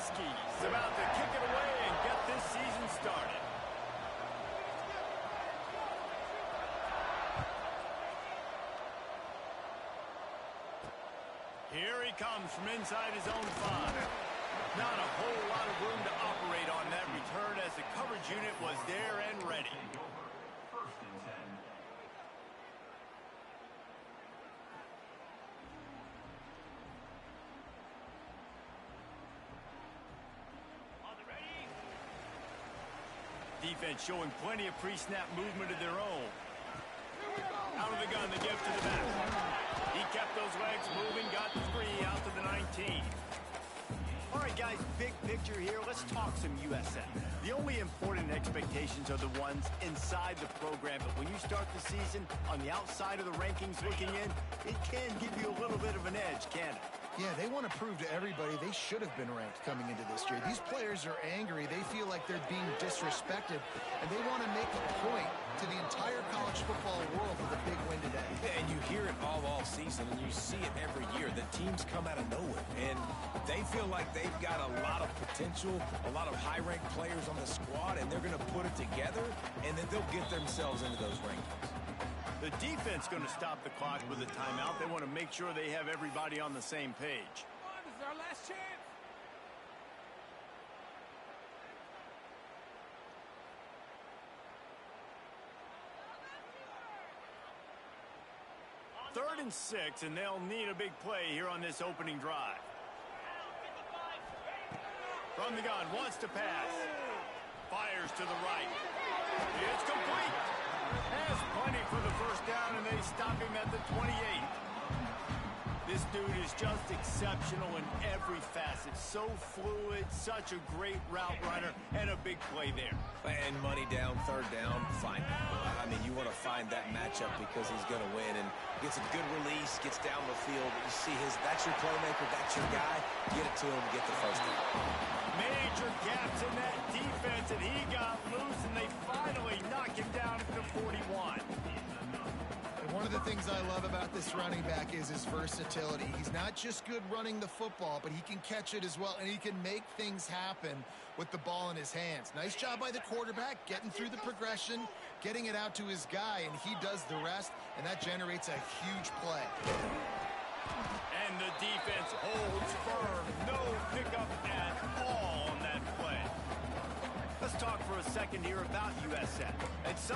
He's about to kick it away and get this season started. Here he comes from inside his own 5. Not a whole lot of room to operate on that return as the coverage unit was there and ready. Defense showing plenty of pre-snap movement of their own. Out of the gun, the give to the back. He kept those legs moving, got the 3 out to the 19. All right, guys, big picture here. Let's talk some USF. The only important expectations are the ones inside the program, but when you start the season on the outside of the rankings looking in, it can give you a little bit of an edge, can't it? Yeah, they want to prove to everybody they should have been ranked coming into this year. These players are angry. They feel like they're being disrespected, and they want to make a point to the entire college football world with a big win today. Yeah, and you hear it all season, and you see it every year. The teams come out of nowhere, and they feel like they've got a lot of potential, a lot of high-ranked players on the squad, and they're going to put it together, and then they'll get themselves into those rankings. The defense going to stop the clock with a timeout. They want to make sure they have everybody on the same page. This is our last chance. Third and 6, and they'll need a big play here on this opening drive. From the gun, wants to pass. Fires to the right. It's complete. Has plenty for the first down, and they stop him at the 28. This dude is just exceptional in every facet. So fluid, such a great route runner, and a big play there. And money down, third down, fine. I mean, you want to find that matchup because he's going to win, and gets a good release, gets down the field. You see that's your playmaker, that's your guy. Get it to him, get the first down. Major gaps in that defense, and he got loose, and they finally knock him down at the 41. And one of the things I love about this running back is his versatility. He's not just good running the football, but he can catch it as well, and he can make things happen with the ball in his hands. Nice job by the quarterback, getting through the progression, getting it out to his guy, and he does the rest, and that generates a huge play. And the defense holds firm. No pickup at all on that play. Let's talk for a second here about USF. And some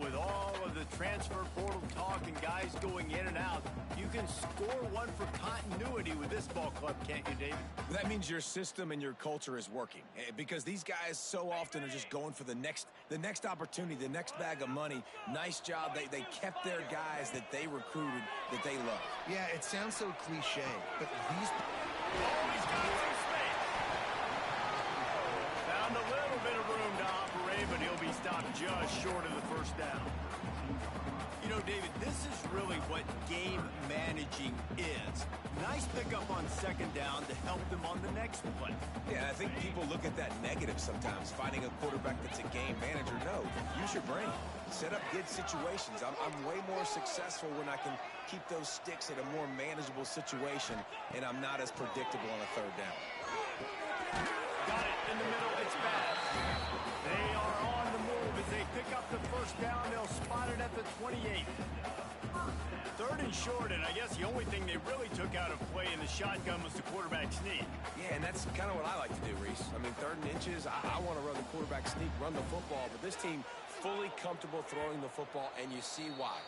with all of the transfer portal talk and guys going in and out, you can score one for continuity with this ball club, can't you, David? That means your system and your culture is working, because these guys so often are just going for the next opportunity, the next bag of money. Nice job. They kept their guys that they recruited, that they love. Yeah, it sounds so cliche, but these... Oh, he's got some space. Found a little bit of room to operate, but he'll be stopped just short of the first down. You know, David, this is really what game managing is. Nice pickup on second down to help them on the next play. Yeah, I think people look at that negative sometimes, finding a quarterback that's a game manager. No, use your brain. Set up good situations. I'm way more successful when I can keep those sticks at a more manageable situation, and I'm not as predictable on a third down. Got it in the middle. It's bad. They are on the move as they pick up the first down. They'll spot it at the 28. Third and short, and I guess the only thing they really took out of play in the shotgun was the quarterback sneak. Yeah, and that's kind of what I like to do, Reese. I mean, 3rd and inches, I want to run the quarterback sneak, run the football, but this team fully comfortable throwing the football, and you see why.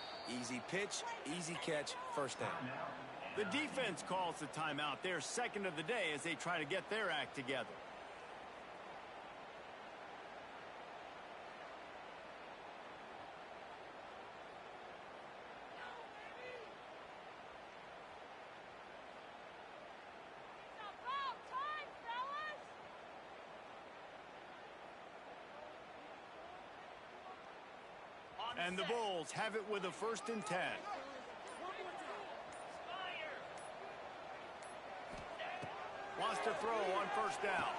Easy pitch, easy catch, first down. The defense calls the timeout. They're second of the day as they try to get their act together. And the Bulls have it with a 1st and 10. Wants to throw on first down.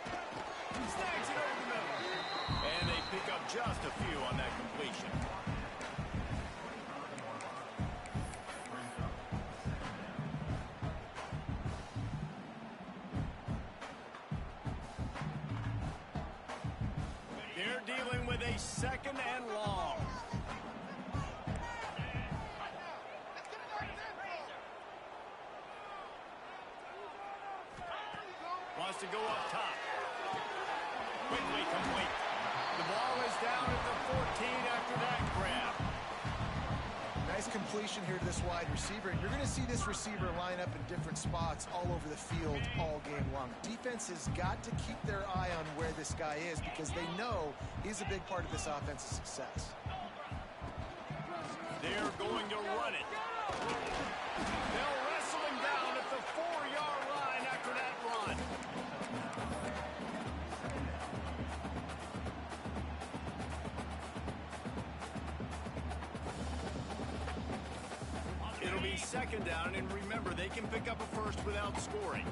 Snags it over the middle. And they pick up just a few on that completion. They're dealing with a 2nd and long. Wants to go up top. Quickly complete. The ball is down at the 14 after that grab. Nice completion here to this wide receiver. And you're going to see this receiver line up in different spots all over the field all game long. Defense has got to keep their eye on where this guy is because they know he's a big part of this offense's success. They're going to run it. They'll wrestle him down at the 4-yard line after that run. It'll be 2nd down, and remember, they can pick up a first without scoring.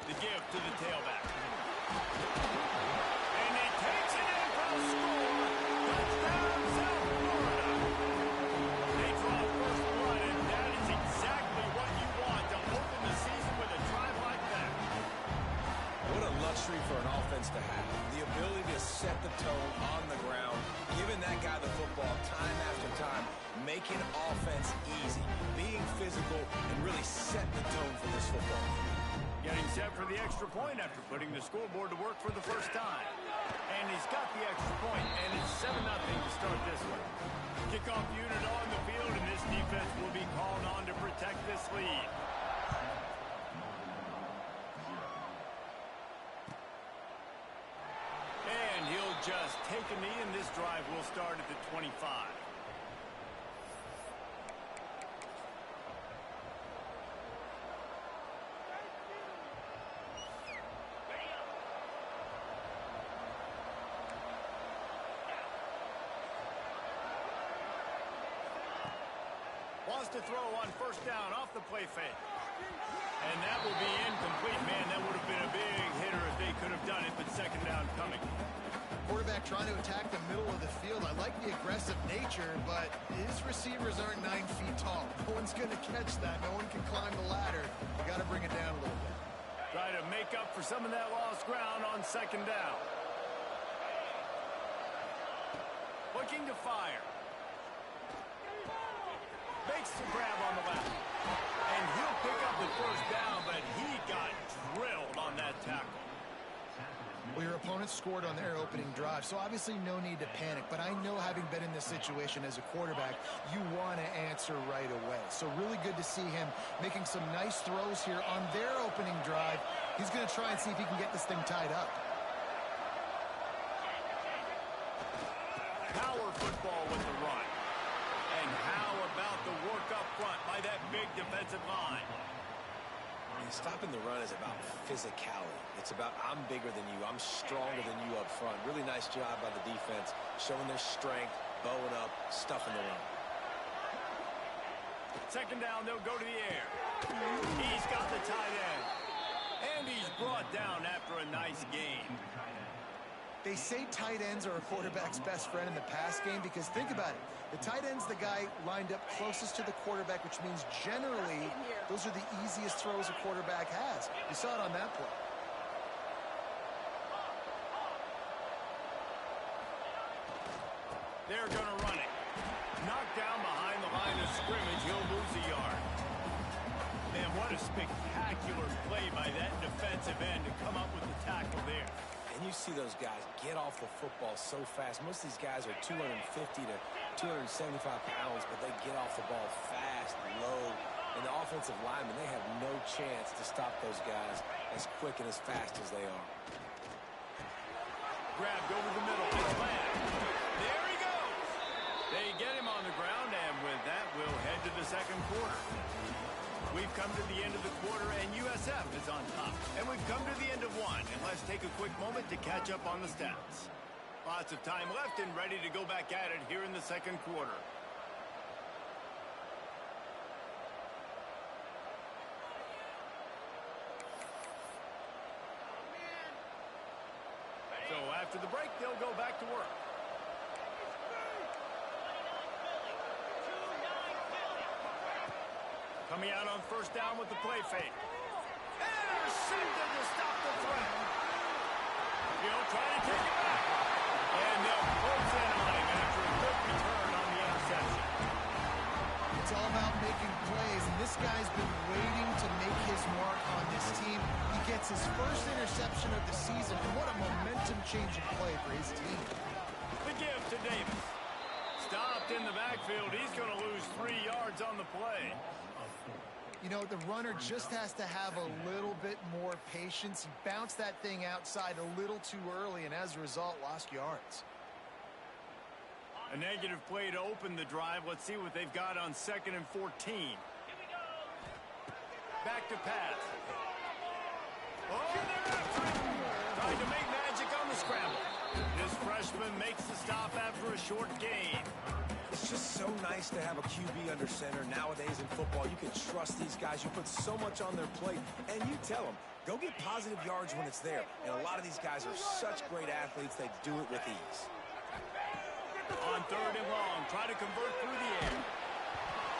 The give to the tailback. And he takes it in for the score. Touchdown, South Florida. They draw first blood, and that is exactly what you want to open the season with a drive like that. What a luxury for an offense to have. The ability to set the tone on the ground, giving that guy the football time after time, making offense easy, being physical, and really setting the tone for this football game. Getting set for the extra point after putting the scoreboard to work for the first time. And he's got the extra point, and it's 7-0 to start this one. Kickoff unit on the field, and this defense will be called on to protect this lead. And he'll just take a knee, and this drive will start at the 25. Wants to throw on first down off the play fake. And that will be incomplete. Man, that would have been a big hitter if they could have done it, but 2nd down coming. Quarterback trying to attack the middle of the field. I like the aggressive nature, but his receivers aren't 9 feet tall. No one's going to catch that. No one can climb the ladder. You got to bring it down a little bit. Try to make up for some of that lost ground on 2nd down. Looking to fire. Makes the grab on the left. And he'll pick up the first down, but he got drilled on that tackle. Well, your opponent scored on their opening drive, so obviously no need to panic. But I know, having been in this situation as a quarterback, you want to answer right away. So really good to see him making some nice throws here on their opening drive. He's going to try and see if he can get this thing tied up. Power football with the run. And how about the work up front by that big defensive line? And stopping the run is about physicality. It's about I'm bigger than you. I'm stronger than you up front. Really nice job by the defense, showing their strength, bowing up, stuffing the run. Second down, they'll go to the air. He's got the tight end. And he's brought down after a nice gain. They say tight ends are a quarterback's best friend in the pass game because think about it. The tight end's the guy lined up closest to the quarterback, which means generally those are the easiest throws a quarterback has. You saw it on that play. They're going to run it. Knocked down behind the line of scrimmage. He'll lose a yard. Man, what a spectacular play by that defensive end to come up with the tackle there. And you see those guys get off the football so fast. Most of these guys are 250 to 275 pounds, but they get off the ball fast, low. And the offensive linemen, they have no chance to stop those guys as quick and as fast as they are. Grabbed over the middle. There he goes. They get him on the ground, and with that, we'll head to the second quarter. We've come to the end of the quarter, and USF is on top. And we've come to the end of one, and let's take a quick moment to catch up on the stats. Lots of time left and ready to go back at it here in the second quarter. So after the break, they'll go back to work. Coming out on first down with the play fake. Intercepted to stop the threat. He'll try to take it back. And they'll close in on him after a good return on the interception. It's all about making plays, and this guy's been waiting to make his mark on this team. He gets his first interception of the season, and what a momentum-changing play for his team. The give to Davis. Stopped in the backfield. He's going to lose 3 yards on the play. You know, the runner just has to have a little bit more patience. He bounced that thing outside a little too early, and as a result, lost yards. A negative play to open the drive. Let's see what they've got on 2nd and 14. Back to pass. Oh, they're after him. Trying to make magic on the scramble. This freshman makes the stop after a short gain. It's just so nice to have a QB under center. Nowadays in football, you can trust these guys. You put so much on their plate, and you tell them, go get positive yards when it's there. And a lot of these guys are such great athletes, they do it with ease. On 3rd and long, try to convert through the air.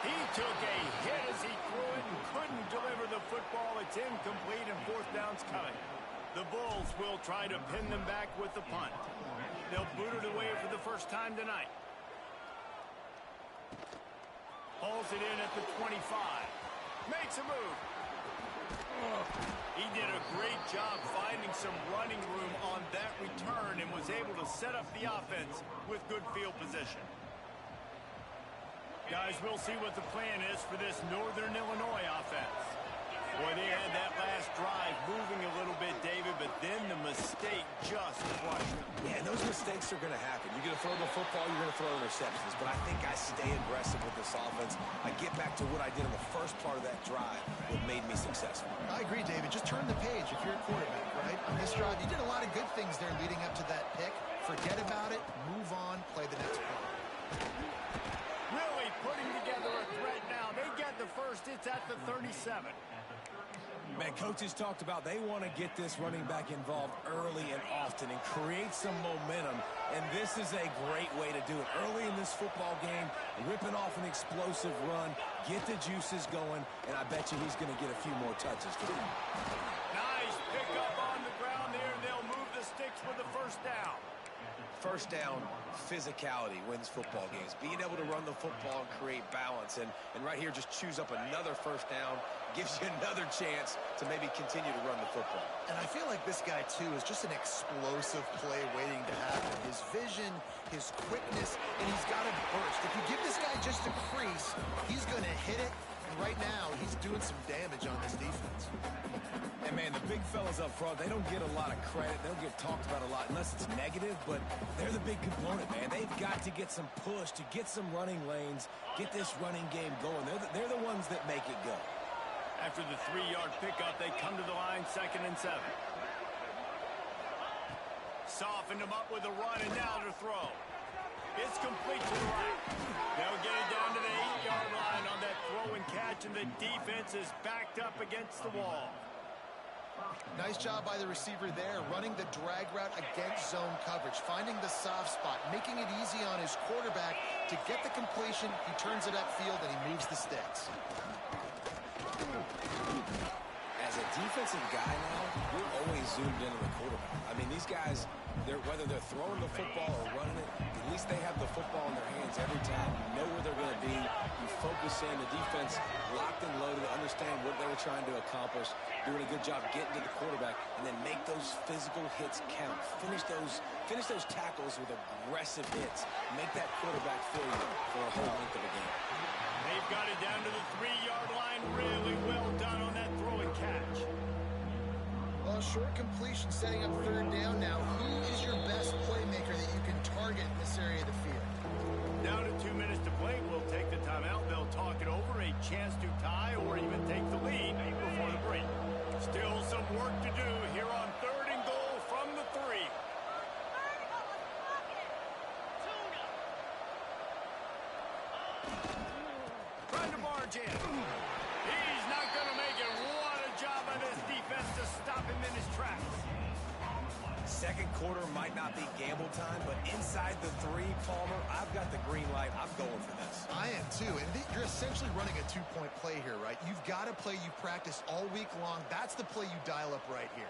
He took a hit as he threw it and couldn't deliver the football. It's incomplete, and 4th down's coming. The Bulls will try to pin them back with the punt. They'll boot it away for the first time tonight. Hauls it in at the 25. Makes a move. He did a great job finding some running room on that return and was able to set up the offense with good field position. Guys, we'll see what the plan is for this Northern Illinois offense. Boy, they had that last drive moving a little bit, David, but then the mistake just crushed them. Yeah, and those mistakes are going to happen. You're going to throw the football, you're going to throw interceptions. But I think I stay aggressive with this offense. I get back to what I did in the first part of that drive that made me successful. I agree, David. Just turn the page if you're a quarterback, right? On this drive, you did a lot of good things there leading up to that pick. Forget about it, move on, play the next play. Really putting together a threat now. They get the first. It's at the 37. Man, coaches talked about they want to get this running back involved early and often and create some momentum, and this is a great way to do it. Early in this football game, ripping off an explosive run, get the juices going, and I bet you he's going to get a few more touches today. Nice pick up on the ground there, and they'll move the sticks with the first down. First down, physicality wins football games. Being able to run the football and create balance. And right here, just choose up another first down. Gives you another chance to maybe continue to run the football. And I feel like this guy, too, is just an explosive play waiting to happen. His vision, his quickness, and he's got a burst. If you give this guy just a crease, he's going to hit it. And right now, he's doing some damage on this defense. And, man, the big fellas up front, they don't get a lot of credit. They don't get talked about a lot unless it's negative, but they're the big component, man. They've got to get some push, to get some running lanes, get this running game going. They're the ones that make it go. After the 3-yard pickup, they come to the line 2nd and 7. Softened him up with a run, and now to throw. It's complete to the right. They'll get it down to the 8-yard line on that throw and catch, and the defense is backed up against the wall. Nice job by the receiver there, running the drag route against zone coverage, finding the soft spot, making it easy on his quarterback to get the completion. He turns it upfield, and he moves the sticks. As a defensive guy now, we're always zoomed in on the quarterback. I mean, these guys, whether they're throwing the football or running it, at least they have the football in their hands every time. You know where they're going to be. You focus in. The defense locked and loaded, understand what they were trying to accomplish, doing a good job getting to the quarterback, and then make those physical hits count. Finish those tackles with aggressive hits. Make that quarterback feel you for a whole length of a game. They've got it down to the 3-yard line. Really well done on that throw and catch. Well, short completion setting up 3rd down now. Who is your best playmaker that you can target in this area of the field? Down to 2 minutes to play. We'll take the timeout. They'll talk it over. A chance to tie or even take the lead before the break. Still some work to do here on 3rd and goal from the 3. Trying to barge in. He's not going to make it. What a job by this defense to stop him in his tracks. Second quarter might not be gamble time, but inside the 3, Palmer, I've got the green light. I'm going for this. I am too, and you're essentially running a 2-point play here, right? You've got a play you practice all week long. That's the play you dial up right here.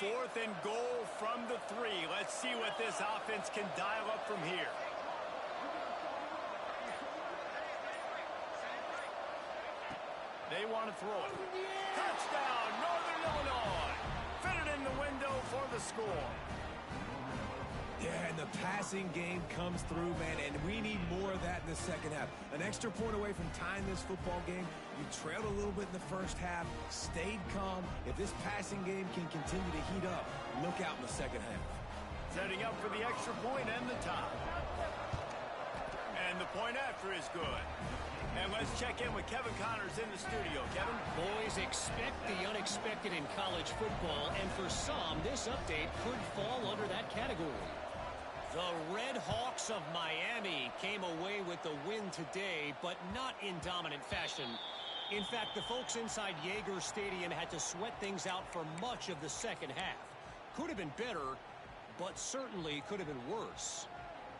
Fourth and goal from the 3. Let's see what this offense can dial up from here. They want to throw it. Touchdown, Northern Illinois. Fitted in the window for the score. Yeah, and the passing game comes through, man, and we need more of that in the second half. An extra point away from tying this football game. You trailed a little bit in the first half, stayed calm. If this passing game can continue to heat up, look out in the second half. Setting up for the extra point and the tie. And the point after is good. And let's check in with Kevin Connors in the studio. Kevin? Boys, expect the unexpected in college football, and for some, this update could fall under that category. The Red Hawks of Miami came away with the win today, but not in dominant fashion. In fact, the folks inside Yager Stadium had to sweat things out for much of the second half. Could have been better, but certainly could have been worse.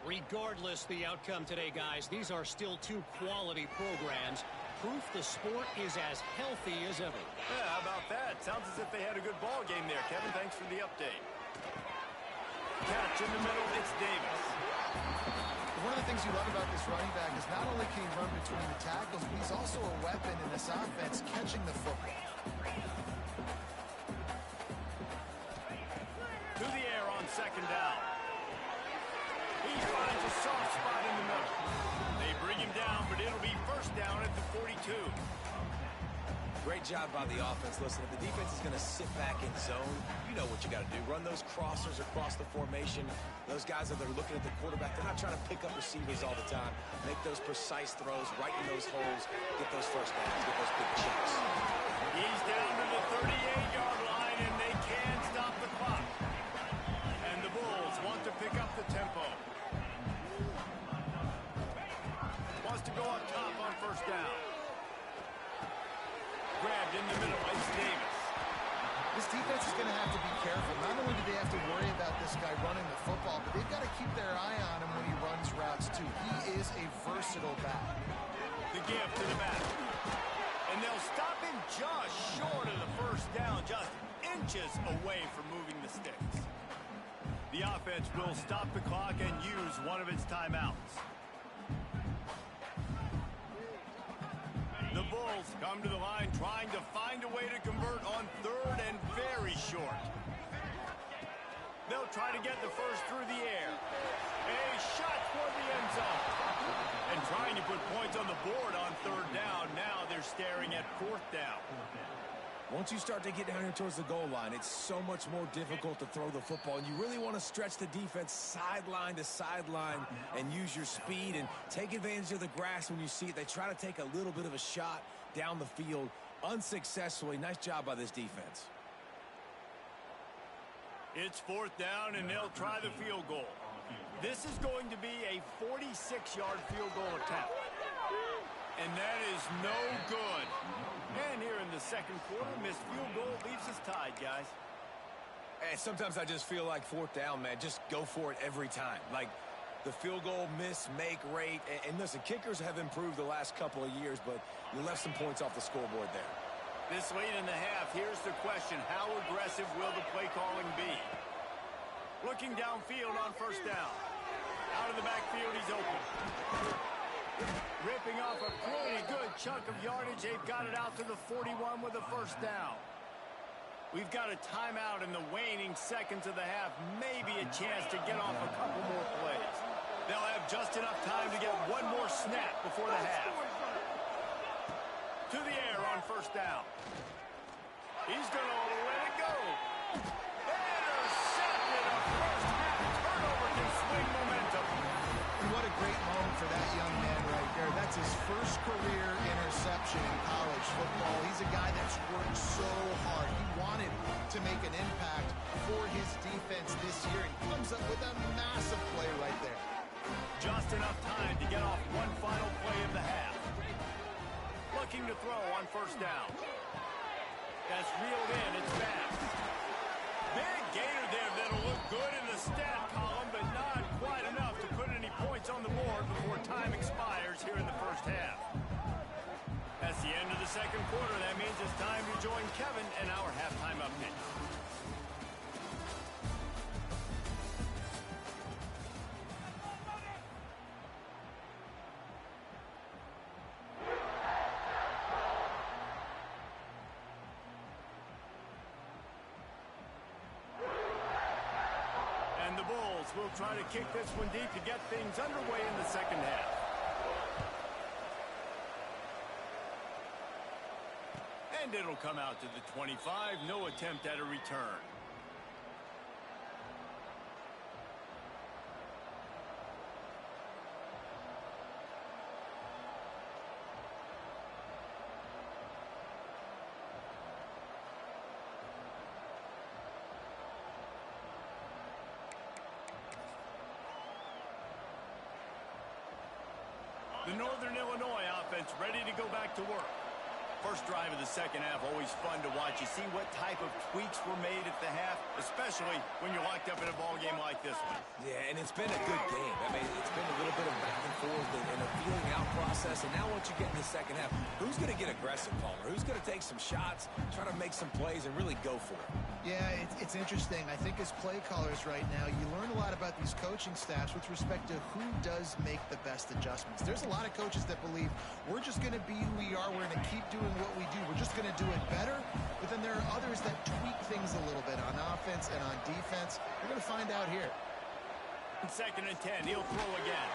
Regardless the outcome today, guys, these are still 2 quality programs. Proof the sport is as healthy as ever. Yeah, how about that? Sounds as if they had a good ball game there, Kevin. Thanks for the update. Catch in the middle, it's Davis. One of the things you love about this running back is not only can he run between the tackles, but he's also a weapon in this offense catching the football. To the air on 2nd down. He finds a soft spot in the middle. They bring him down, but it'll be 1st down at the 42. Great job by the offense. Listen, if the defense is going to sit back in zone, you know what you got to do. Run those crossers across the formation. Those guys that are looking at the quarterback, they're not trying to pick up receivers all the time. Make those precise throws right in those holes. Get those 1st downs. Get those big checks. He's down to the 38-yard line, and they can stop the clock. And the Bulls want to pick up the tempo. Wants to go up top on 1st down. Grabbed in the middle, it's Davis. This defense is going to have to be careful. Not only do they have to worry about this guy running the football, but they've got to keep their eye on him when he runs routes, too. He is a versatile back. The give to the back. And they'll stop him just short of the 1st down, just inches away from moving the sticks. The offense will stop the clock and use one of its timeouts. The Bulls come to the line trying to find a way to convert on 3rd and very short. They'll try to get the 1st through the air. A shot toward the end zone. And trying to put points on the board on 3rd down. Now they're staring at 4th down. Once you start to get down here towards the goal line, it's so much more difficult to throw the football. And you really want to stretch the defense sideline to sideline and use your speed and take advantage of the grass when you see it. They try to take a little bit of a shot down the field unsuccessfully. Nice job by this defense. It's 4th down, and they'll try the field goal. This is going to be a 46-yard field goal attempt. And that is no good. And here in the second quarter, missed field goal leaves us tied, guys. And sometimes I just feel like 4th down, man. Just go for it every time. Like the field goal miss, make rate. And listen, kickers have improved the last couple of years, but you left some points off the scoreboard there. This late in the half, here's the question. How aggressive will the play calling be? Looking downfield on 1st down. Out of the backfield, he's open. Ripping off a pretty good chunk of yardage. They've got it out to the 41 with a 1st down. We've got a timeout in the waning seconds of the half. Maybe a chance to get off a couple more plays. They'll have just enough time to get one more snap before the half. To the air on 1st down. He's going to let it go. Intercepted. A first half turnover can swing momentum. What a great moment for that young man right there. That's his first career interception in college football. He's a guy that's worked so hard. He wanted to make an impact for his defense this year. He comes up with a massive play right there. Just enough time to get off one final play of the half. Looking to throw on 1st down. That's reeled in. It's back. Big gainer there that'll look good in the stat column, but not quite enough to put any points on the board before time expires here in the 1st half. That's the end of the second quarter. That means it's time to join Kevin and our halftime update. And the Bulls will try to kick this one deep to get things underway in the second half. And it'll come out to the 25. No attempt at a return. The Northern Illinois offense ready to go back to work. First drive of the second half, always fun to watch. You see what type of tweaks were made at the half, especially when you're locked up in a ball game like this one. Yeah, and it's been a good game. I mean, it's been a little bit of back and forth and a feeling out process. And now once you get in the second half, who's going to get aggressive, Palmer? Who's going to take some shots, try to make some plays, and really go for it? Yeah, it's interesting. I think as play callers right now, you learn a lot about these coaching staffs with respect to who does make the best adjustments. There's a lot of coaches that believe we're just going to be who we are. We're going to keep doing what we do. We're just going to do it better. But then there are others that tweak things a little bit on offense and on defense. We're going to find out here. 2nd and 10. He'll throw again.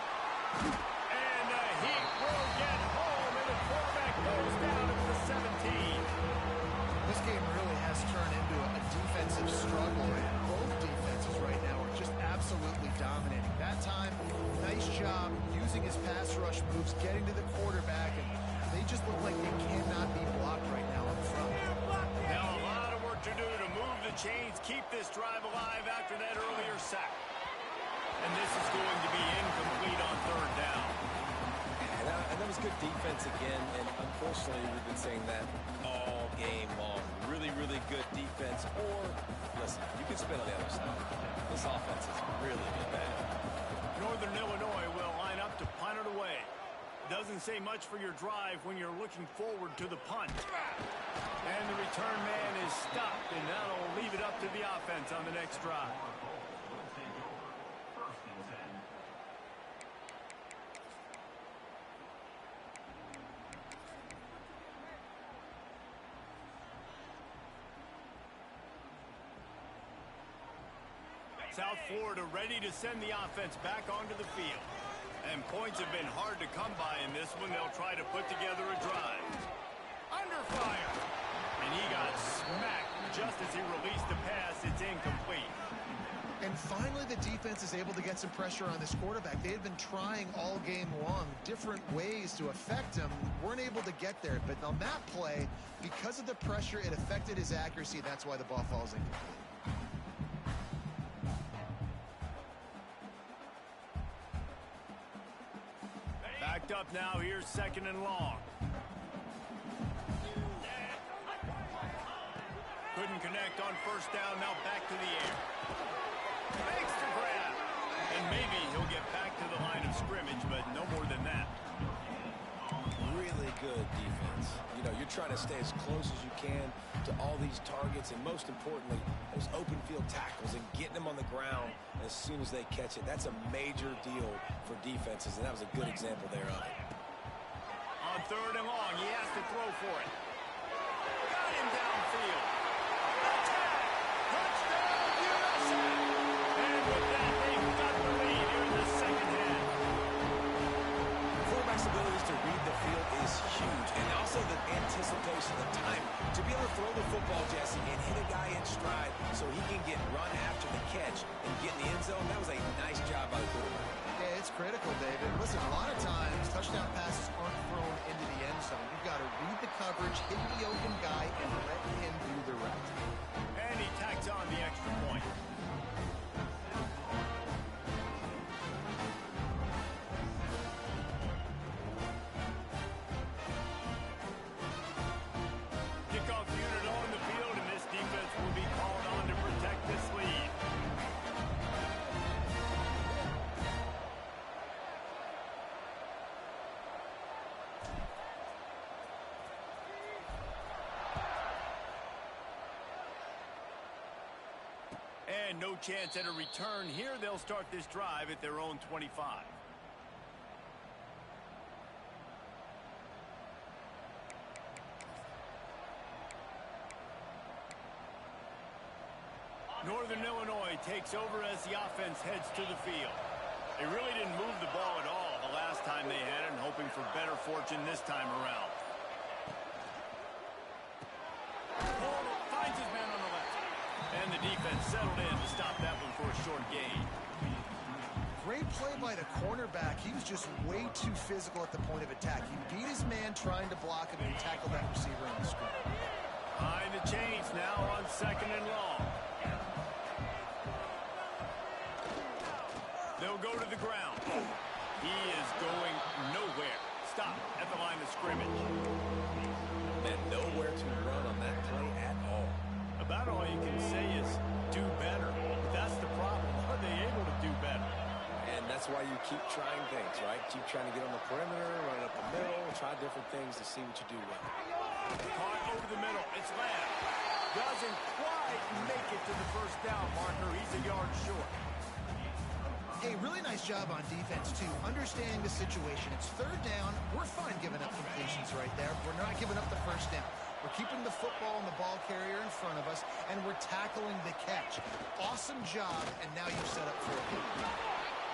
And he will get home, and the quarterback goes down at the 17. This game really has turned into a defensive struggle, and both defenses right now are just absolutely dominating. That time, nice job using his pass rush moves, getting to the quarterback, and they just look like they cannot be blocked right now up front. Now a lot of work to do to move the chains, keep this drive alive after that earlier sack. And this is going to be incomplete on 3rd down. And that was good defense again, and unfortunately we've been saying that all game long. Really, really good defense, or, listen, you can spin on the other side. This offense has really been bad. Northern Illinois will line up to punt it away. Doesn't say much for your drive when you're looking forward to the punt. And the return man is stopped, and that'll leave it up to the offense on the next drive. South Florida ready to send the offense back onto the field. And points have been hard to come by in this one. They'll try to put together a drive. Under fire. And he got as he released the pass. It's incomplete. And finally, the defense is able to get some pressure on this quarterback. They had been trying all game long different ways to affect him. Weren't able to get there. But on that play, because of the pressure, it affected his accuracy. That's why the ball falls incomplete. Backed up now. Here's 2nd and long. Couldn't connect on 1st down. Now back to the air. Makes the grab. And maybe he'll get back to the line of scrimmage, but no more than that. Really good defense. You know, you're trying to stay as close as you can to all these targets, and most importantly, those open field tackles and getting them on the ground as soon as they catch it. That's a major deal for defenses, and that was a good example there of it. On 3rd and long, he has to throw for it. Got him downfield. Touchdown, USA! And with that, they've got the lead here in the 2nd half. Quarterback's abilities to read the field is huge, and also the anticipation, the time to be able to throw the football, Jesse, and hit a guy in stride so he can get run after the catch and get in the end zone. That was a nice job by the quarterback. Yeah, it's critical, David. Listen, a lot of times, touchdown passes aren't thrown into the end zone. You've got to read the coverage, hit the open guy, and let him do the rest. And he tacks on the extra point. Kickoff unit on the field, and this defense will be called on to protect this lead. And no chance at a return here. They'll start this drive at their own 25. Northern Illinois takes over as the offense heads to the field. They really didn't move the ball at all the last time they had it, and hoping for better fortune this time around. Finds his man on the left. And the defense settled in to stop that one for a short gain. Great play by the cornerback. He was just way too physical at the point of attack. He beat his man trying to block him, and he tackled that receiver on the screen. Behind the chains now on 2nd and long. They'll go to the ground. He is going nowhere. Stop at the line of scrimmage. And nowhere to run on that play at all. About all you can say is do better. But that's the problem. Are they able to do better? And that's why you keep trying things, right? Keep trying to get on the perimeter, run up the middle, try different things to see what you do well. Caught over the middle. It's Lamb. Doesn't quite make it to the 1st down marker. He's a yard short. Hey, really nice job on defense, too. Understanding the situation. It's 3rd down. We're fine giving up completions right there. We're not giving up the 1st down. We're keeping the football and the ball carrier in front of us, and we're tackling the catch. Awesome job, and now you've set up for a kick.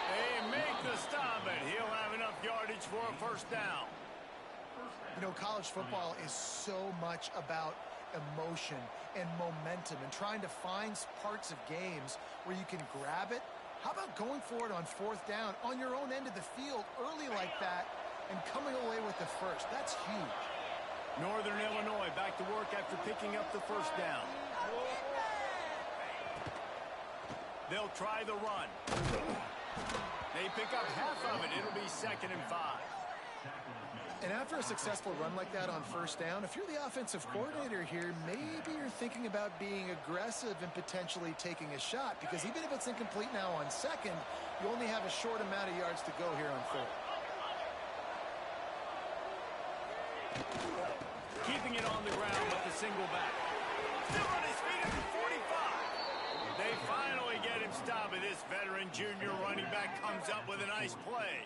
They make the stop, and he'll have enough yardage for a 1st down. You know, college football is so much about emotion and momentum and trying to find parts of games where you can grab it. How about going for it on 4th down on your own end of the field early like that and coming away with the 1st? That's huge. Northern Illinois back to work after picking up the 1st down. They'll try the run. They pick up half of it. It'll be 2nd and 5. And after a successful run like that on 1st down, if you're the offensive coordinator here, maybe you're thinking about being aggressive and potentially taking a shot, because even if it's incomplete now on 2nd, you only have a short amount of yards to go here on 3rd. Keeping it on the ground with the single back. Still on his feet at the 45. They finally get him stopped, and this veteran junior running back comes up with a nice play.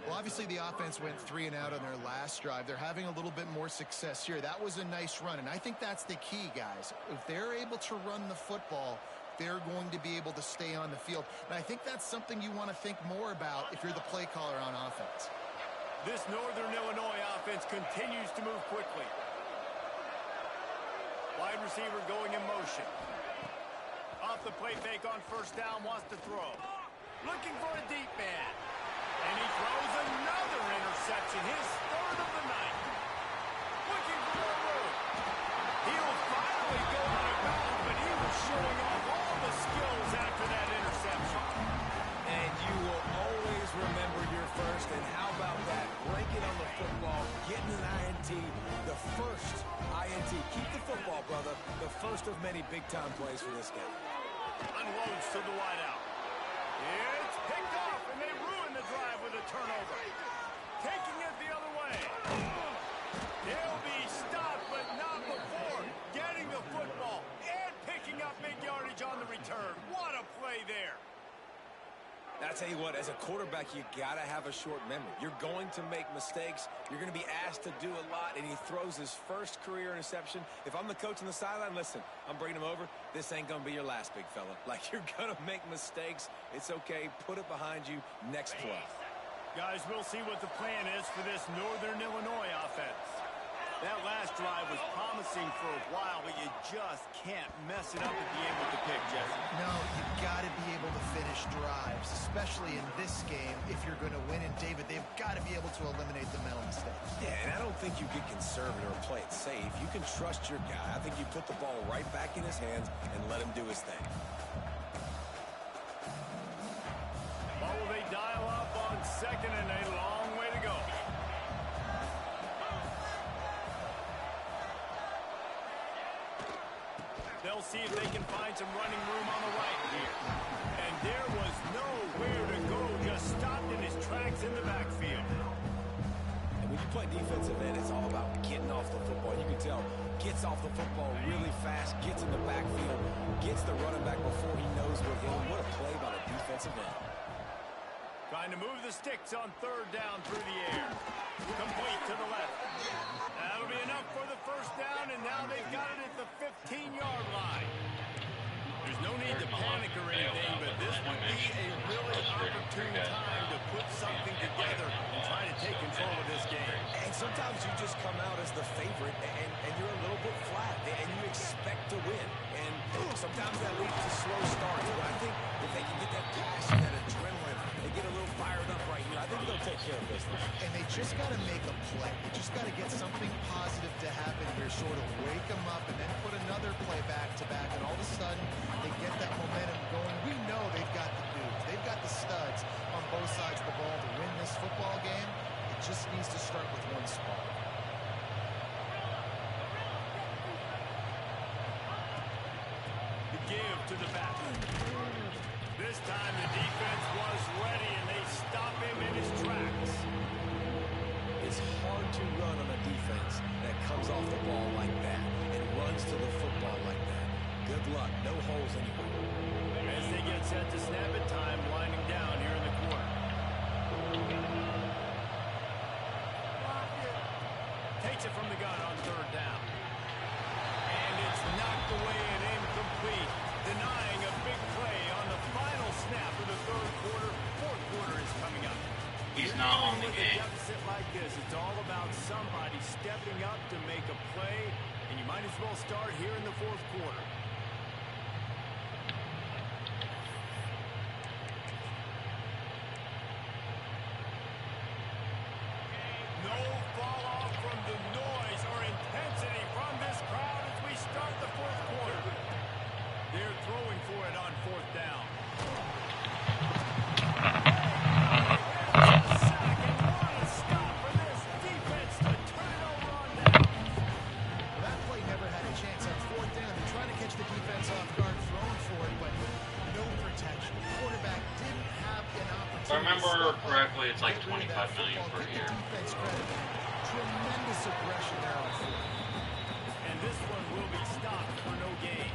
Well, obviously the offense went 3 and out on their last drive. They're having a little bit more success here. That was a nice run, and I think that's the key, guys. If they're able to run the football, they're going to be able to stay on the field. And I think that's something you want to think more about if you're the play caller on offense. This Northern Illinois offense continues to move quickly. Wide receiver going in motion. Off the play fake on first down, wants to throw. Looking for a deep man. And he throws another interception, his third of the night. Looking for more room. He'll finally go out of bounds, but he was showing off all the skills after that interception. And you will always remember your first. And how about that? Breaking on the football, getting an INT, the first INT. Keep the football, brother. The first of many big-time plays for this game. Unloads to the wideout. It's picked off, and they ruin the drive with a turnover. Taking it the other way. He'll be stopped, but not before getting the football and picking up big yardage on the return. What a play there. I tell you what, as a quarterback, you got to have a short memory. You're going to make mistakes. You're going to be asked to do a lot, and he throws his first career interception. If I'm the coach on the sideline, listen, I'm bringing him over. This ain't going to be your last, big fella. Like, you're going to make mistakes. It's okay. Put it behind you. Next play. Guys, we'll see what the plan is for this Northern Illinois offense. That last drive was promising for a while, but you just can't mess it up at the end with the pick, Jesse. No, you've got to be able to finish drives, especially in this game. If you're going to win, and David, they've got to be able to eliminate the mental mistakes. Yeah, and I don't think you get conservative or play it safe. You can trust your guy. I think you put the ball right back in his hands and let him do his thing. What will they dial up on second and a long way to go? They'll see if they can find some running room on the right here. And there was nowhere to go, just stopped in his tracks in the backfield. And when you play defensive end, it's all about getting off the football. You can tell, gets off the football really fast, gets in the backfield, gets the running back before he knows we're hitting. What a play by the defensive end. Trying to move the sticks on third down through the air. Complete to the left. That'll be enough for the first down, and now they've got it at the 15-yard line. There's no need to panic or anything, but this would be a really opportune time to put something together and try to take control of this game. And sometimes you just come out as the favorite, and you're a little bit flat, and you expect to win. And sometimes that leads to slow starts. But I think if they can get that passion, that adrenaline, they get a little fired up right here, I think they'll take care of business. And they just got to make a play. They just got to get something positive to happen here, sort of wake them up, and then put another play back-to-back, and all of a sudden they get that momentum going. We know they've got the dudes. They've got the studs on both sides of the ball to win this football game. It just needs to start with one spark. The give to the back. This time the defense was ready, and they stop him in his tracks. It's hard to run on a defense that comes off the ball like that and runs to the football like that. Good luck. No holes anywhere. As they get set to snap it, time winding down here in the corner. Takes it from the gun on third down. And it's knocked away and incomplete, denying a big play on the final snap of the third quarter. Fourth quarter is coming up. He's not on the With game. a deficit like this, it's all about somebody stepping up to make a play, and you might as well start here in the fourth quarter. No fall off from the noise or intensity from this crowd as we start the fourth quarter. They're throwing for it on fourth down. That play never had a chance on fourth down. They're trying to catch the defense off guard, throwing for it, but no protection. The quarterback didn't have an opportunity. If I remember to step up, correctly, it's like get rid of that 25 million football, per give year. the defense credit. Tremendous aggression there on fourth. And this one will be stopped for no gain.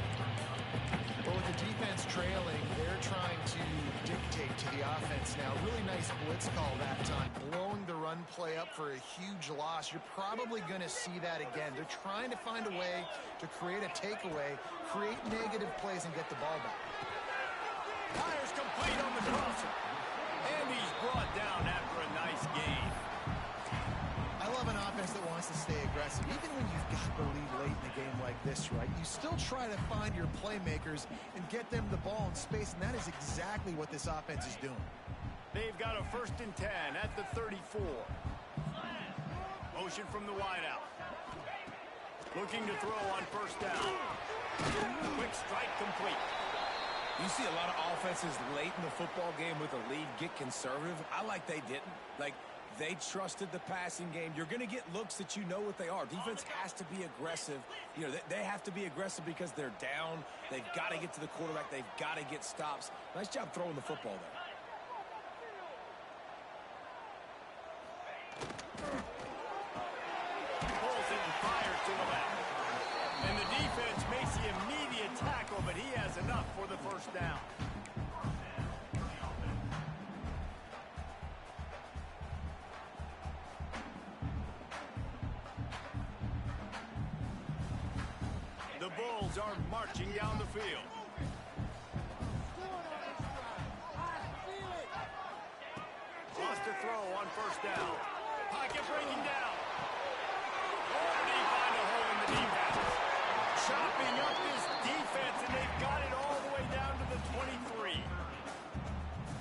Well, with the defense trailing, they're trying to dictate to the offense now. Really nice blitz call that time. Blowing the run play up for a huge loss. You're probably going to see that again. They're trying to find a way to create a takeaway, create negative plays, and get the ball back. Tires complete on the crosser. And he's brought down after a nice gain. I love an offense that wants to stay aggressive, even when you've got the lead late in the game like like this, right? You still try to find your playmakers and get them the ball in space, and that is exactly what this offense is doing. They've got a 1st and 10 at the 34. Motion from the wideout. Looking to throw on 1st down. Quick strike complete. You see a lot of offenses late in the football game with a lead get conservative. I like they didn't. Like, they trusted the passing game. You're going to get looks that you know what they are. Defense has to be aggressive. You know, they have to be aggressive because they're down. They've got to get to the quarterback. They've got to get stops. Nice job throwing the football there. Pulls it and fires to the left. And the defense makes the immediate tackle, but he has enough for the 1st down. The Bulls are marching down the field. Lost to throw on 1st down. Pocket breaking down. Oh, did he find a hole in the defense? Chopping up this defense, and they've got it all the way down to the 23.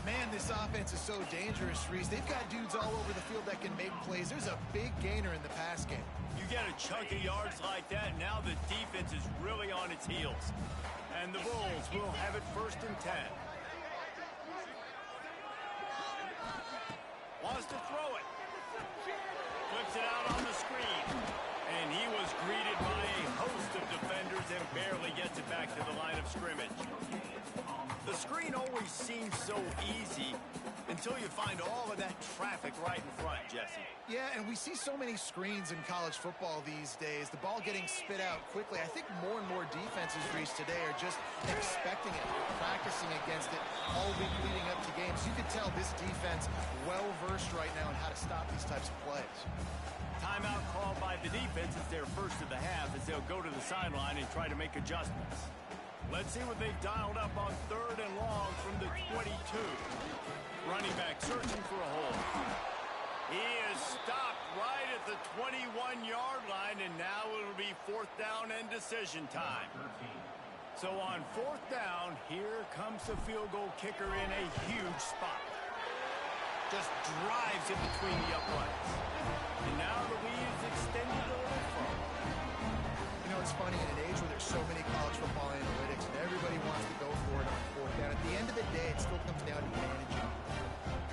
Man, this offense is so dangerous, Reese. They've got dudes all over the field that can make plays. There's a big gainer in the pass game. You get a chunk of yards like that, now the defense is really on its heels. And the Bulls will have it 1st and 10. Wants to throw it. Flips it out on the screen. And he was greeted by a host of defenders and barely gets it back to the line of scrimmage. The screen always seems so easy until you find all of that traffic right in front, Jesse. Yeah, and we see so many screens in college football these days. The ball getting spit out quickly. I think more and more defenses, Reese, today are just expecting it, practicing against it all week leading up to games. You can tell this defense well-versed right now in how to stop these types of plays. Timeout called by the defense is their 1st of the half as they'll go to the sideline and try to make adjustments. Let's see what they've dialed up on 3rd and long from the 22. Running back searching for a hole. He is stopped right at the 21-yard line, and now it'll be 4th down and decision time. So on 4th down, here comes the field goal kicker in a huge spot. Just drives it between the uprights. And now the lead is extended a little further. You know, it's funny, in an age where there's so many college football analytics and everybody wants to go for it on 4th down, at the end of the day, it still comes down to managing.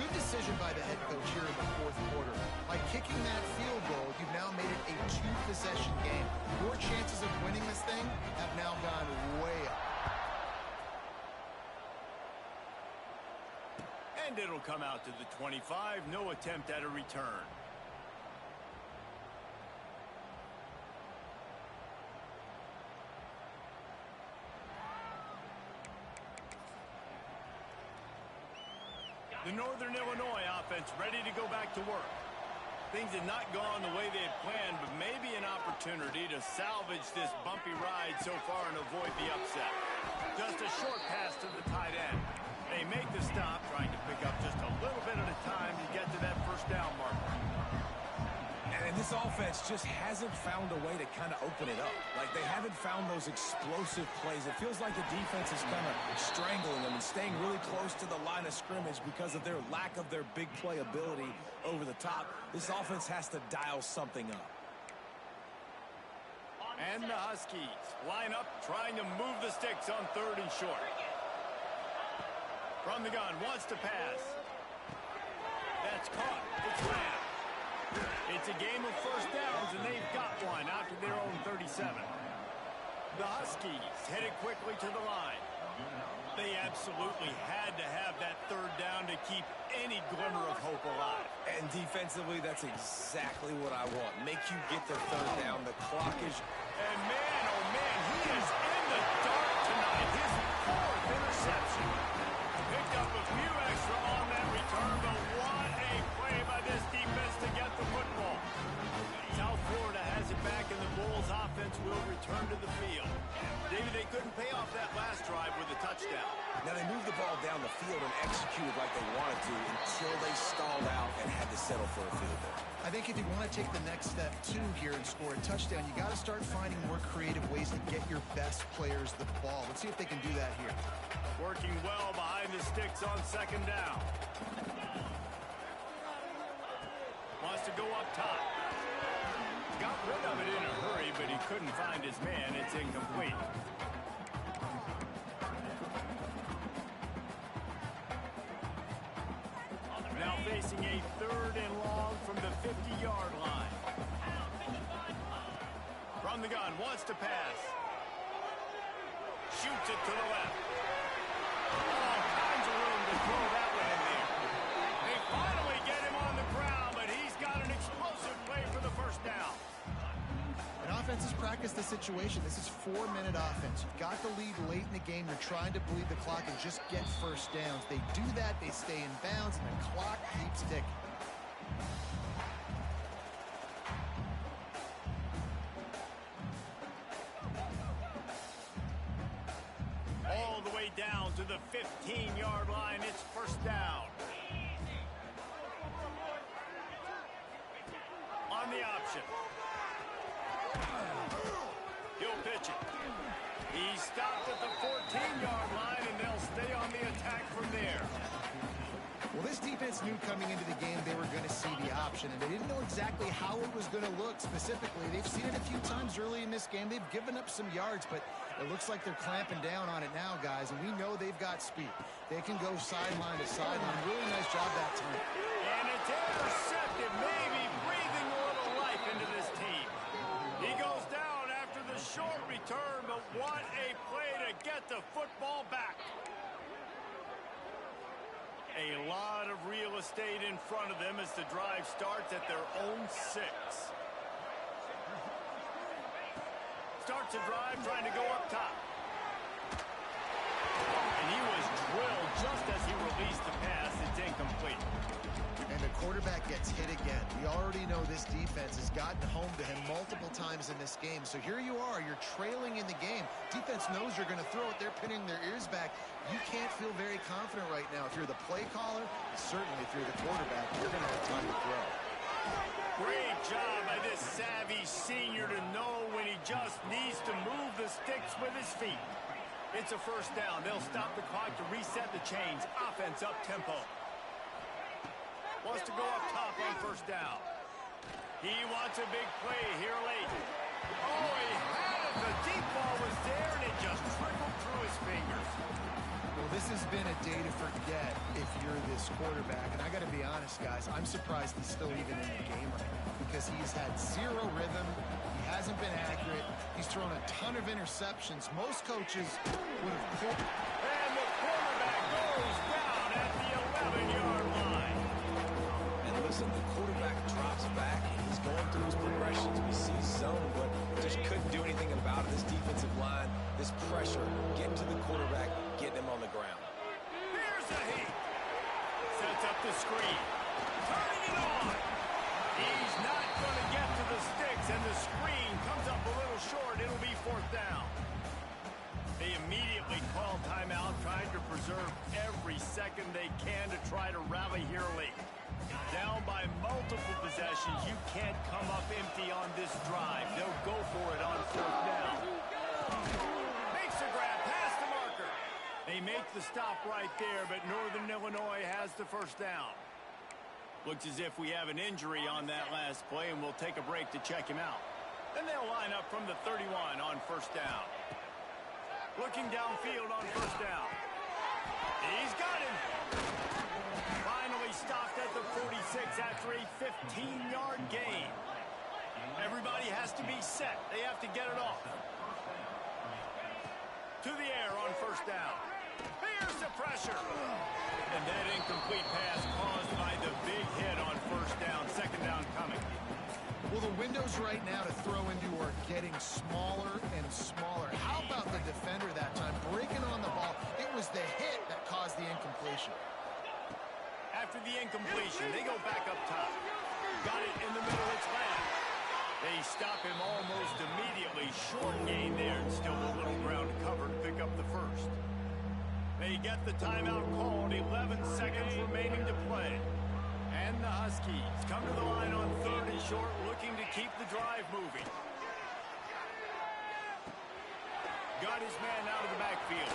Good decision by the head coach here in the 4th quarter. By kicking that field goal, you've now made it a 2-possession game. Your chances of winning this thing have now gone way up. And it'll come out to the 25. No attempt at a return. The Northern Illinois offense ready to go back to work. Things had not gone the way they had planned, but maybe an opportunity to salvage this bumpy ride so far and avoid the upset. Just a short pass to the tight end. They make the stop, trying to pick up just a little bit at a time to get to that 1st down marker. And this offense just hasn't found a way to kind of open it up. Like, they haven't found those explosive plays. It feels like the defense is kind of strangling them and staying really close to the line of scrimmage because of their lack of their big play ability over the top. This offense has to dial something up. And the Huskies line up, trying to move the sticks on 3rd and short. From the gun, wants to pass. That's caught. It's Lamb. It's a game of 1st downs, and they've got one out to their own 37. The Huskies headed quickly to the line. They absolutely had to have that 3rd down to keep any glimmer of hope alive. And defensively, that's exactly what I want. Make you get the 3rd down. The clock is... And man, oh man, he is in the dark tonight. His 4th interception. Picked up a few extra on that return, but what a play by this defense to get the football. South Florida has it back, and the Bulls offense will return to the field. David, they couldn't pay off that last drive with a touchdown. Now, they moved the ball down the field and executed like they wanted to until they stalled out and had to settle for a field goal. I think if you want to take the next step, too, here and score a touchdown, you got to start finding more creative ways to get your best players the ball. Let's see if they can do that here. Working well behind the sticks on second down. Wants to go up top. Got rid of it in a hurry, but he couldn't find his man. It's incomplete. Now facing a 3rd and long from the 50-yard line. From the gun, wants to pass. Shoots it to the left. All kinds of room to throw that one in there. They finally get him on the ground, but he's got an explosive play for the first down. And offenses practice the situation. This is 4-minute offense. You've got the lead late in the game. You're trying to bleed the clock and just get first downs. They do that, they stay in bounds, and the clock keeps ticking. All the way down to the 15-yard line. It's first down. On the option. He'll pitch it. He stopped at the 14-yard line, and they'll stay on the attack from there. Well, this defense knew coming into the game they were going to see the option, and they didn't know exactly how it was going to look specifically. They've seen it a few times early in this game. They've given up some yards, but it looks like they're clamping down on it now, guys, and we know they've got speed. They can go sideline to sideline. Really nice job that time. And it's intercepted, maybe breathing a little life into this team. He goes down after the short return, but what a play to get the football back. A lot of real estate in front of them as the drive starts at their own 6. Starts a drive trying to go up top. And he was drilled just as he released the pass. It's incomplete. And the quarterback gets hit again. We already know this defense has gotten home to him multiple times in this game. So here you are, you're trailing in the game. Defense knows you're going to throw it. They're pinning their ears back. You can't feel very confident right now. If you're the play caller, certainly if you're the quarterback, you're going to have time to throw. Great job by this savvy senior to know when he just needs to move the sticks with his feet. It's a first down. They'll stop the clock to reset the chains. Offense up tempo. Wants to go up top on first down. He wants a big play here late. Oh, he had it. The deep ball was there, and it just trickled through his fingers. Well, this has been a day to forget if you're this quarterback. And I got to be honest, guys, I'm surprised he's still even in the game right now because he's had zero rhythm. He hasn't been accurate. He's thrown a ton of interceptions. Most coaches would have pulled. And the quarterback goes down at the 11-yard line. And listen, the quarterback drops back. He's going through his progressions. We see zone, but just couldn't do anything about it. This defensive line, this pressure, getting to the quarterback, getting him on the ground. Here's a heat. Sets up the screen. Turning it on. He's not going to get to the sticks, and the screen comes up a little short. It'll be fourth down. They immediately call timeout, trying to preserve every second they can to try to rally here late. Down by multiple possessions, you can't come up empty on this drive. They'll go for it on fourth down. Makes a grab past the marker. They make the stop right there, but Northern Illinois has the first down. Looks as if we have an injury on that last play, and we'll take a break to check him out. Then they'll line up from the 31 on first down. Looking downfield on first down. He's got him. Finally stopped at the 46 after a 15-yard gain. Everybody has to be set. They have to get it off. To the air on first down. Here's the pressure. And that incomplete pass caused by the big hit on first down. Second down coming. Well, the windows right now to throw into are getting smaller and smaller. How about the defender that time breaking on the ball? It was the hit that caused the incompletion. After the incompletion, they go back up top. Got it in the middle, it's back. They stop him almost immediately, short up the first. They get the timeout called, 11 seconds remaining to play. And the Huskies come to the line on 3rd and short, looking to keep the drive moving. Got his man out of the backfield.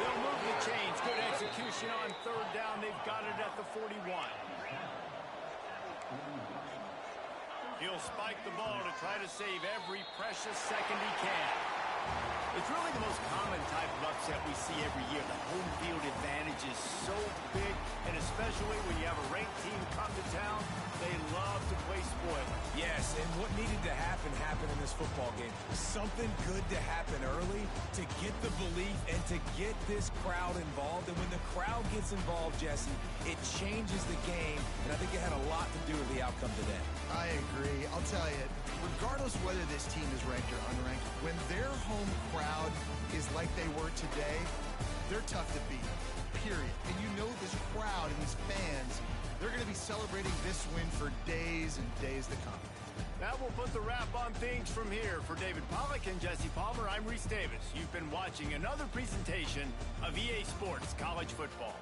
They'll move the chains. Good execution on 3rd down. They've got it at the 41. He'll spike the ball to try to save every precious second he can. It's really the most common type of upset we see every year. The home field advantage is so big, and especially when you have a ranked team come to town, they love to play spoiler. Yes, and what needed to happen happened in this football game. Something good to happen early to get the belief and to get this crowd involved. And when the crowd gets involved, Jesse, it changes the game, and I think it had a lot to do with the outcome today. I agree. I'll tell you, regardless whether this team is ranked or unranked, when their home crowd is like they were today, they're tough to beat, period. And you know this crowd and these fans, they're going to be celebrating this win for days and days to come. That will put the wrap on things from here. For David Pollack and Jesse Palmer, I'm Reese Davis. You've been watching another presentation of EA Sports College Football.